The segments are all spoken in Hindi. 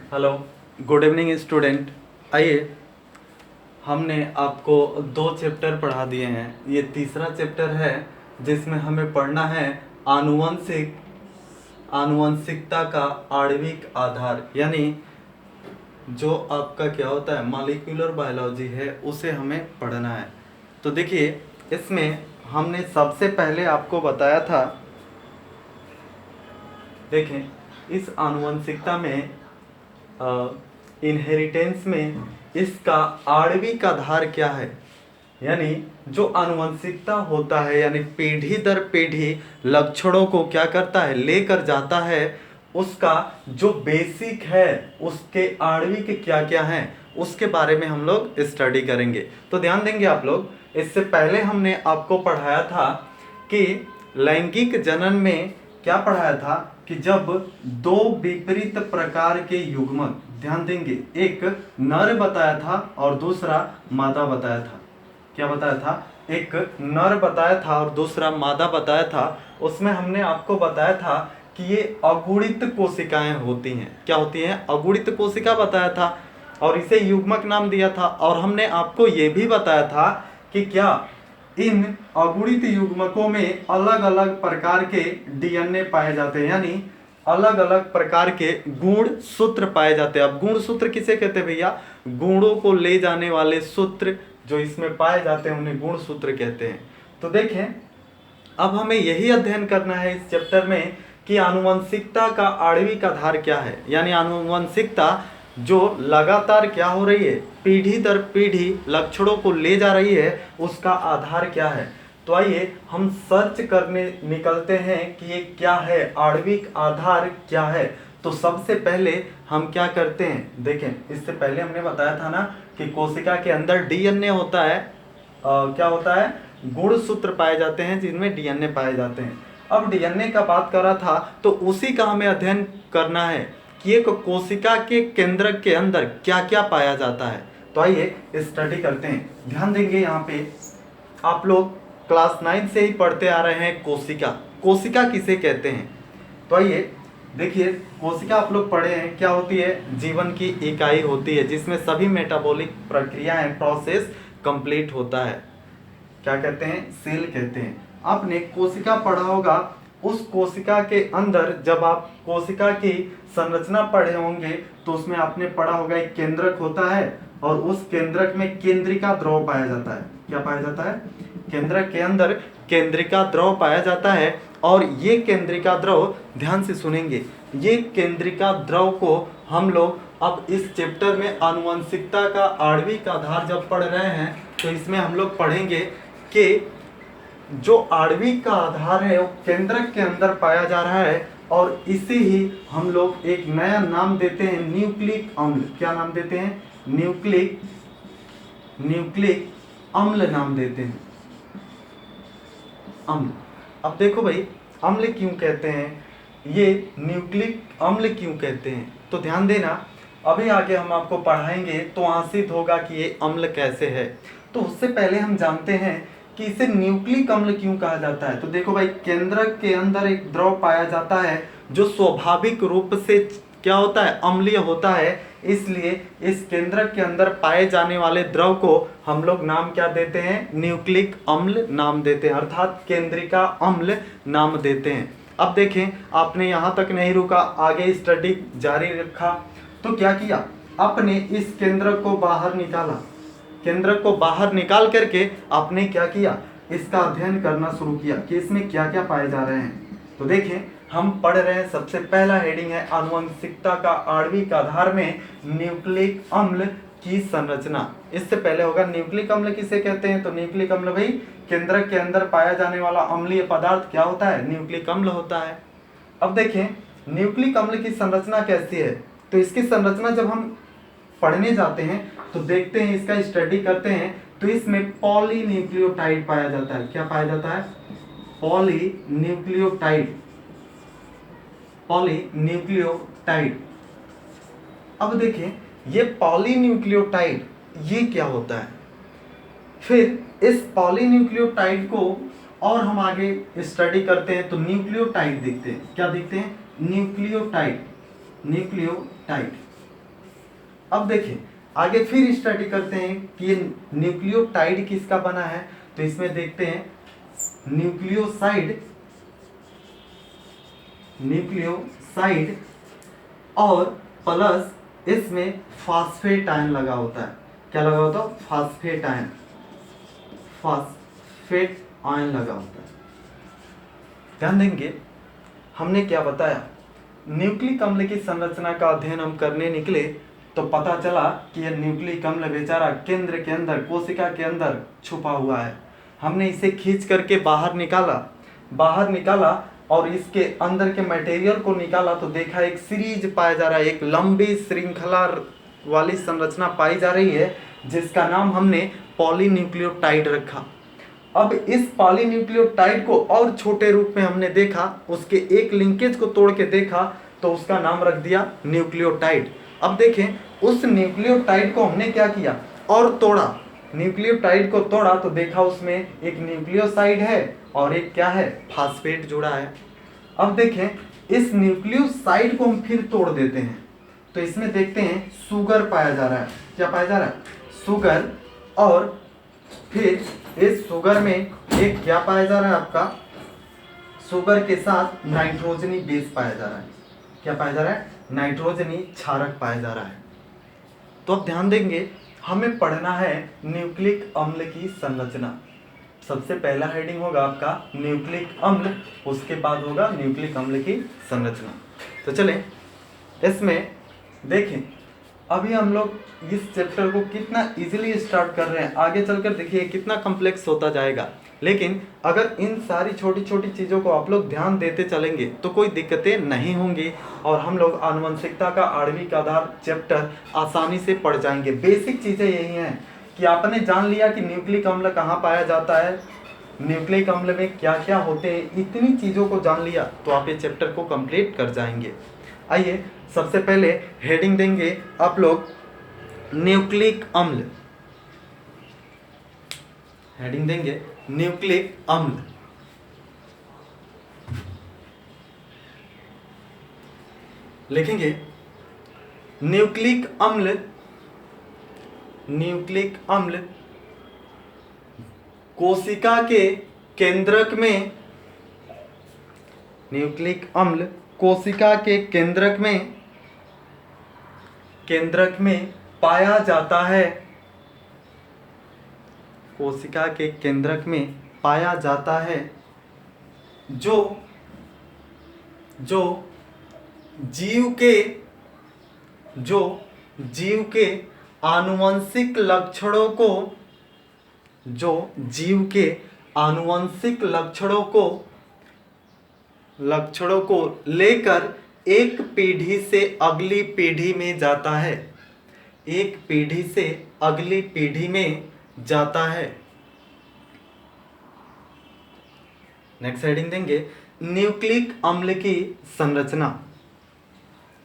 Hello, good evening student. आइए, हमने आपको 2 चैप्टर पढ़ा दिए हैं। ये तीसरा चैप्टर है जिसमें हमें पढ़ना है आनुवंशिकता का आणविक आधार, यानी जो आपका क्या होता है मॉलिक्यूलर बायोलॉजी है उसे हमें पढ़ना है। तो देखिए, इसमें हमने सबसे पहले आपको बताया था, देखें इस आनुवंशिकता में इनहेरिटेंस में इसका आणविक आधार क्या है। यानी जो आनुवंशिकता होता है, यानी पीढ़ी दर पीढ़ी लक्षणों को क्या करता है, लेकर जाता है। उसका जो बेसिक है, उसके आणविक क्या क्या हैं, उसके बारे में हम लोग स्टडी करेंगे। तो ध्यान देंगे आप लोग। इससे पहले हमने आपको पढ़ाया था कि लैंगिक जनन में क्या पढ़ाया था कि जब दो विपरीत प्रकार के युग्मक, ध्यान देंगे, एक नर बताया था और दूसरा मादा बताया था। क्या बताया था? एक नर बताया था और दूसरा मादा बताया था। उसमें हमने आपको बताया था कि ये अगुणित कोशिकाएं होती हैं। क्या होती हैं? अगुणित कोशिका बताया था और इसे युग्मक नाम दिया था। और हमने आपको ये भी बताया था कि क्या इन अगुणित युग्मकों में अलग अलग प्रकार के डीएनए पाए जाते हैं, यानी अलग अलग प्रकार के गुण सूत्र पाए जाते हैं। अब गुण सूत्र किसे कहते हैं भैया? गुणों को ले जाने वाले सूत्र जो इसमें पाए जाते हैं उन्हें गुण सूत्र कहते हैं। तो देखें, अब हमें यही अध्ययन करना है इस चैप्टर में कि आनुवंशिकता का आणविक आधार क्या है। यानी आनुवंशिकता जो लगातार क्या हो रही है, पीढ़ी दर पीढ़ी लक्षणों को ले जा रही है, उसका आधार क्या है। तो आइए हम सर्च करने निकलते हैं कि ये क्या है, आणविक आधार क्या है। तो सबसे पहले हम क्या करते हैं, देखें, इससे पहले हमने बताया था ना कि कोशिका के अंदर डीएनए होता है। क्या होता है? गुणसूत्र पाए जाते हैं जिनमें डीएनए पाए जाते हैं। अब डीएनए का बात कर रहा था तो उसी का हमें अध्ययन करना है कि एक कोशिका के केंद्रक के अंदर क्या क्या पाया जाता है। तो आइए स्टडी करते हैं। ध्यान देंगे, यहाँ पे आप लोग क्लास 9 से ही पढ़ते आ रहे हैं कोशिका। कोशिका किसे कहते हैं? तो आइए देखिए, कोशिका आप लोग पढ़े हैं, क्या होती है? जीवन की इकाई होती है जिसमें सभी मेटाबॉलिक प्रक्रियाएं, प्रोसेस कंप्लीट होता है। क्या कहते हैं? सेल कहते हैं। आपने कोशिका पढ़ा होगा। उस कोशिका के अंदर जब आप कोशिका की संरचना पढ़े होंगे तो उसमें आपने पढ़ा होगा एक केंद्रक होता है और उस केंद्रक में केंद्रिका द्रव पाया जाता है। क्या पाया जाता है? केंद्रक के अंदर केंद्रिका द्रव पाया जाता है। और ये केंद्रिका द्रव, ध्यान से सुनेंगे, ये केंद्रिका द्रव को हम लोग अब इस चैप्टर में आनुवंशिकता का आणविक आधार जब पढ़ रहे हैं तो इसमें हम लोग पढ़ेंगे कि जो आणविक का आधार है वो केंद्रक के अंदर पाया जा रहा है और इसे ही हम लोग एक नया नाम देते हैं, न्यूक्लिक अम्ल। क्या नाम देते हैं? न्यूक्लिक अम्ल नाम देते हैं, अम्ल। अब देखो भाई, अम्ल क्यों कहते हैं, ये न्यूक्लिक अम्ल क्यों कहते हैं? तो ध्यान देना, अभी आगे हम आपको पढ़ाएंगे तो आंशित होगा कि ये अम्ल कैसे है। तो उससे पहले हम जानते हैं कि इसे न्यूक्लिक अम्ल क्यों कहा जाता है। तो देखो भाई, केंद्रक के अंदर एक द्रव पाया जाता है जो स्वाभाविक रूप से क्या होता है? अम्लीय होता है। इसलिए इस केंद्रक के अंदर पाए जाने वाले द्रव को हम लोग नाम क्या देते हैं? न्यूक्लिक अम्ल नाम देते हैं, अर्थात केंद्रिका अम्ल नाम देते हैं। अब देखें, आपने यहाँ तक नहीं रुका, आगे स्टडी जारी रखा। तो क्या किया आपने? इस केंद्रक को बाहर निकाला। केंद्रक को बाहर निकाल करके आपने क्या किया? इसका अध्ययन करना शुरू किया कि इसमें क्या क्या पाए जा रहे हैं। तो देखें, हम पढ़ रहे हैं, सबसे पहला हेडिंग है आनुवंशिकता का आणविक आधार में न्यूक्लिक अम्ल की संरचना। इससे पहले होगा न्यूक्लिक अम्ल किसे कहते हैं? तो न्यूक्लिक अम्ल भाई केंद्रक के अंदर पाया जाने वाला अम्लीय पदार्थ क्या होता है? न्यूक्लिक अम्ल होता है। अब देखें, न्यूक्लिक अम्ल की संरचना कैसी है। तो इसकी संरचना जब हम पढ़ने जाते हैं तो देखते हैं, इसका स्टडी करते हैं, तो इसमें पॉलीन्यूक्लियोटाइड पाया जाता है। क्या पाया जाता है? पॉलीन्यूक्लियोटाइड। अब देखें, ये पॉलीन्यूक्लियोटाइड ये क्या होता है। फिर इस पॉलीन्यूक्लियोटाइड को और हम आगे स्टडी करते हैं तो न्यूक्लियोटाइड दिखते हैं। क्या दिखते हैं? न्यूक्लियोटाइड। अब देखिए आगे फिर स्टडी करते हैं कि ये न्यूक्लियोटाइड किसका बना है। तो इसमें देखते हैं न्यूक्लियोसाइड और प्लस इसमें फास्फेट आयन लगा होता है। क्या लगा होता है? फास्फेट आयन लगा होता है। ध्यान देंगे हमने क्या बताया, न्यूक्लिक अम्ल की संरचना का अध्ययन हम करने निकले तो पता चला कि यह न्यूक्लिक अम्ल बेचारा केंद्र के अंदर, कोशिका के अंदर छुपा हुआ है। हमने इसे खींच करके बाहर निकाला और इसके अंदर के मटेरियल को निकाला तो देखा एक सीरीज पाया जा रहा है, एक लंबी श्रृंखला वाली संरचना पाई जा रही है जिसका नाम हमने पॉलीन्यूक्लियोटाइड रखा। अब इस पॉलीन्यूक्लियोटाइड को और छोटे रूप में हमने देखा, उसके एक लिंकेज को तोड़ के देखा तो उसका नाम रख दिया न्यूक्लियोटाइड। अब देखें उस न्यूक्लियोटाइड को हमने क्या किया और तोड़ा, न्यूक्लियोटाइड को तोड़ा तो देखा उसमें एक न्यूक्लियोसाइड है और एक क्या है, फास्फेट जुड़ा है। अब देखें इस न्यूक्लियोसाइड को हम फिर तोड़ देते हैं तो इसमें देखते हैं सुगर पाया जा रहा है। क्या पाया जा रहा है? सुगर। और फिर इस सुगर में एक क्या पाया जा रहा है आपका, सुगर के साथ नाइट्रोजनी बेस पाया जा रहा है। क्या पाया जा रहा है? नाइट्रोजनी क्षारक पाया जा रहा है। तो अब ध्यान देंगे हमें पढ़ना है न्यूक्लिक अम्ल की संरचना। सबसे पहला हेडिंग होगा आपका न्यूक्लिक अम्ल, उसके बाद होगा न्यूक्लिक अम्ल की संरचना। तो चलें इसमें देखें अभी हम लोग इस चैप्टर को कितना इजीली स्टार्ट कर रहे हैं, आगे चलकर देखिए कितना कॉम्प्लेक्स होता जाएगा। लेकिन अगर इन सारी छोटी छोटी चीज़ों को आप लोग ध्यान देते चलेंगे तो कोई दिक्कतें नहीं होंगी और हम लोग आनुवंशिकता का आणविक आधार चैप्टर आसानी से पढ़ जाएंगे। बेसिक चीज़ें यही हैं कि आपने जान लिया कि न्यूक्लिक अम्ल कहाँ पाया जाता है, न्यूक्लिक अम्ल में क्या क्या होते हैं, इतनी चीज़ों को जान लिया तो आप ये चैप्टर को कंप्लीट कर जाएंगे। आइए सबसे पहले हेडिंग देंगे आप लोग न्यूक्लिक अम्ल, हेडिंग देंगे न्यूक्लिक अम्ल। लिखेंगे न्यूक्लिक अम्ल, न्यूक्लिक अम्ल कोशिका के केंद्रक में, न्यूक्लिक अम्ल कोशिका के केंद्रक में पाया जाता है, कोशिका के केंद्रक में पाया जाता है जो जीव के आनुवंशिक लक्षणों को लेकर एक पीढ़ी से अगली पीढ़ी में जाता है, एक पीढ़ी से अगली पीढ़ी में जाता है। नेक्स्ट हेडिंग देंगे न्यूक्लिक अम्ल की संरचना।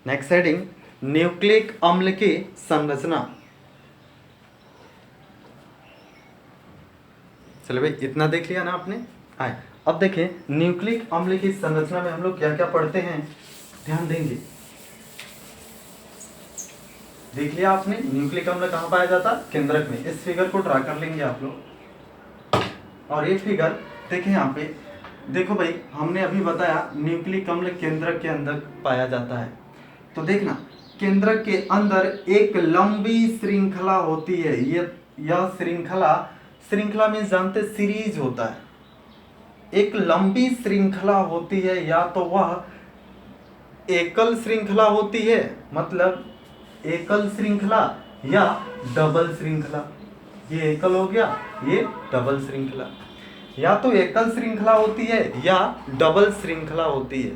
नेक्स्ट हेडिंग न्यूक्लिक अम्ल की संरचना। चलो भाई इतना देख लिया ना आपने। आए अब देखें न्यूक्लिक अम्ल की संरचना में हम लोग क्या क्या पढ़ते हैं, ध्यान देंगे। देख लिया आपने न्यूक्लिक अम्ल कहाँ पाया जाता, केंद्रक में। इस फिगर को ड्रा कर लेंगे आप लोग। और ये फिगर देखें यहाँ पे, देखो भाई हमने अभी बताया न्यूक्लिक अम्ल केंद्रक के अंदर पाया जाता है। तो देखना केंद्रक के अंदर एक लंबी श्रृंखला होती है। यह श्रृंखला में जानते सीरीज होता है। एक लंबी श्रृंखला होती है, या तो वह एकल श्रृंखला होती है, मतलब एकल श्रृंखला या डबल श्रृंखला। ये एकल हो गया, ये डबल श्रृंखला। या तो एकल श्रृंखला होती है या डबल श्रृंखला होती है।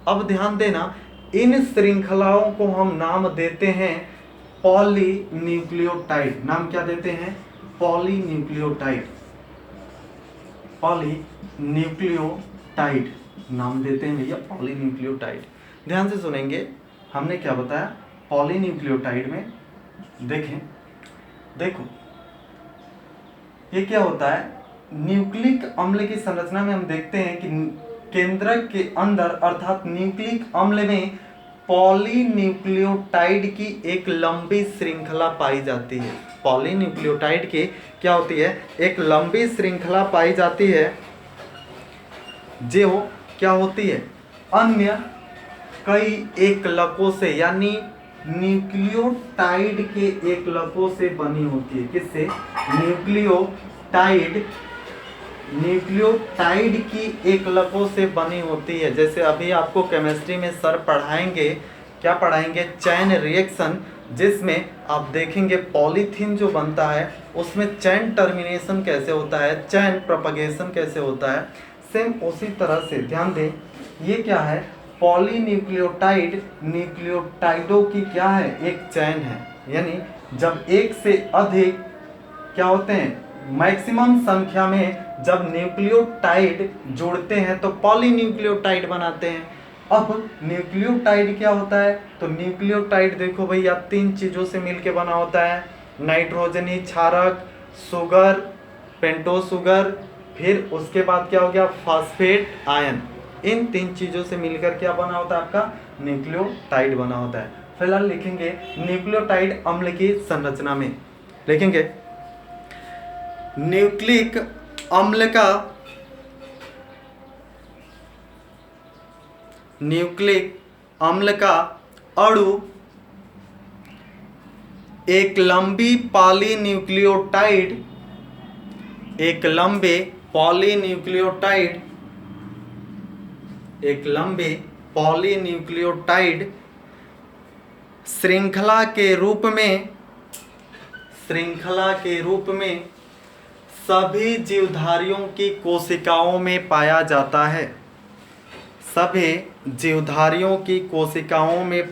अब ध्यान देना इन श्रृंखलाओं को हम नाम देते हैं पॉलीन्यूक्लियोटाइड। नाम क्या देते हैं? पॉलीन्यूक्लियोटाइड। पॉलीन्यूक्लियोटाइड नाम देते हैं भैया, पॉलीन्यूक्लियोटाइड। ध्यान से सुनेंगे हमने क्या बताया पॉलीन्यूक्लियोटाइड में। देखो ये क्या होता है, न्यूक्लिक अम्ल की संरचना में हम देखते हैं कि केंद्रक के अंदर अर्थात न्यूक्लिक अम्ल में पॉलीन्यूक्लियोटाइड की एक लंबी श्रृंखला पाई जाती है। पॉलीन्यूक्लियोटाइड की क्या होती है, एक लंबी श्रृंखला पाई जाती है जो क्या होती है, अन्य कई एकलकों से यानी न्यूक्लियोटाइड के एकलकों से बनी होती है। किससे? न्यूक्लियोटाइड की एकलकों से बनी होती है। जैसे अभी आपको केमिस्ट्री में सर पढ़ाएंगे, क्या पढ़ाएंगे, चैन रिएक्शन, जिसमें आप देखेंगे पॉलीथीन जो बनता है उसमें चैन टर्मिनेशन कैसे होता है, चैन प्रोपगेशन कैसे होता है। सेम उसी तरह से ध्यान दें, ये क्या है, पॉलीन्यूक्लियोटाइड न्यूक्लियोटाइडों की क्या है, एक चैन है। यानी जब एक से अधिक क्या होते हैं, मैक्सिमम संख्या में जब न्यूक्लियोटाइड जोड़ते हैं तो पॉलीन्यूक्लियोटाइड बनाते हैं। अब न्यूक्लियोटाइड क्या होता है, तो न्यूक्लियोटाइड देखो भैया 3 चीज़ों से मिलके बना होता है, नाइट्रोजनी क्षारक, शुगर, पेंटोस शुगर, फिर उसके बाद क्या हो गया, फॉस्फेट आयन। इन 3 चीज़ों से मिलकर क्या बना होता है, आपका न्यूक्लियोटाइड बना होता है। फिलहाल लिखेंगे न्यूक्लियोटाइड अम्ल की संरचना में, लिखेंगे न्यूक्लिक अम्ल का अणु एक लंबी पॉलीन्यूक्लियोटाइड श्रृंखला के रूप में सभी जीवधारियों की कोशिकाओं में पाया जाता है। सभी जीवधारियों की कोशिकाओं में